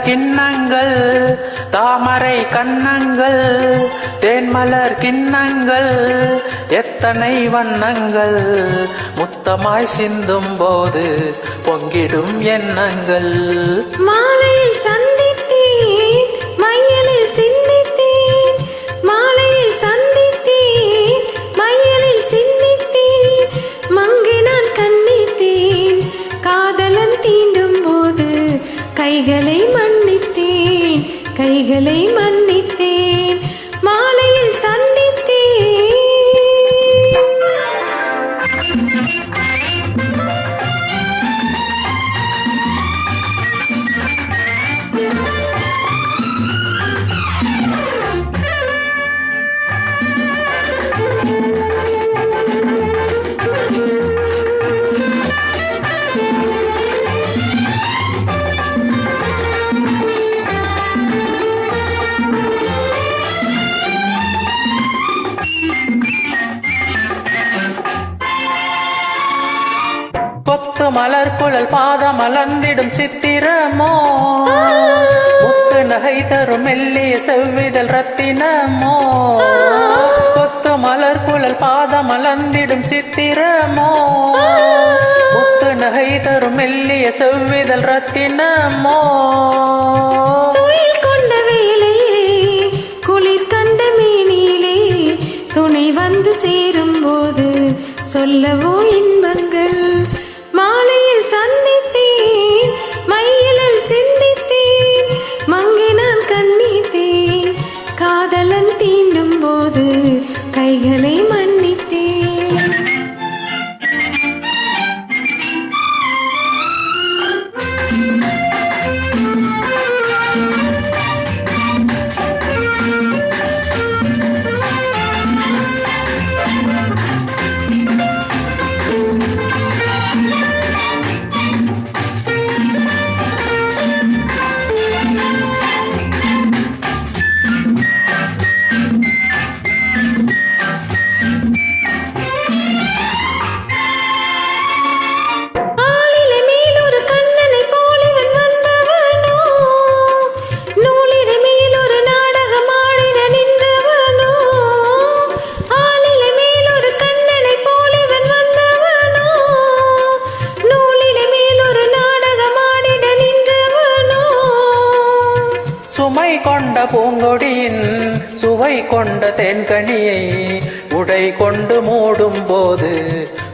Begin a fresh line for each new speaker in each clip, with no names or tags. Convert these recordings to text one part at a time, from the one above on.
கிண்ணங்கள் தாமரை கண்ணங்கள் தேன்மலர் கிண்ணங்கள் எத்தனை வண்ணங்கள் முத்தமாய் சிந்தும் போது பொங்கிடும் எண்ணங்கள்.
மாலையில் சந்தித்தேன் மையலில் சிந்தித்தேன் மாலையில் சந்தித்தேன் மையலில் சிந்தித்தேன் மங்கை நான் கண்ணித்தேன் காதலன் தீண்டும் போது கைகளை மன்னித்தேன் கைகளை மன்னித்தேன் மாலையில் சந்தித்தேன்.
கொத்து மலர் குழல் பாதம் மலர்ந்திடும் சித்திரமோ முத்து நகை தரும் மெல்லிய செவ்விதழ் ரத்தினமோ. கொத்து மலர் குழல் பாதம் மலர்ந்திடும் சித்திரமோ முத்து நகை தரும் மெல்லிய செவ்விதழ் ரத்தினமோ.
துயில் கொண்ட வேளையிலே குளிர் கண்ட மேனியிலே துணை வந்து சேரும் போது சொல்லவோ இன்பங்கள். மாலையில் சந்தித்தேன் மையலில் சிந்தித்தேன் மங்கை நான் கண்ணித்தேன் காதலன் தீண்டும் போது கைகளை மன்னித்தேன்.
சுமை கொண்ட பூங்கொடியின் சுவை கொண்ட தென்கனியை உடை கொண்டு மூடும் போது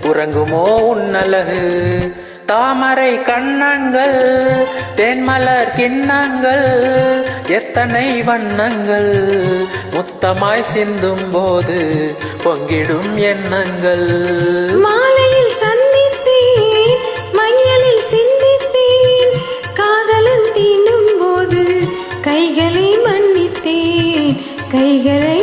உறங்குமோ உன்னலகு. தாமரை கண்ணங்கள் தென்மலர் கிண்ணங்கள் எத்தனை வண்ணங்கள் முத்தமாய் சிந்தும் போது பொங்கிடும் எண்ணங்கள்.
மாலையில் சந்தித்தேன் மையலில் சிந்தித்தேன் காதலன் தீண்டும் போது கைகளை மன்னித்தேன் கைகளை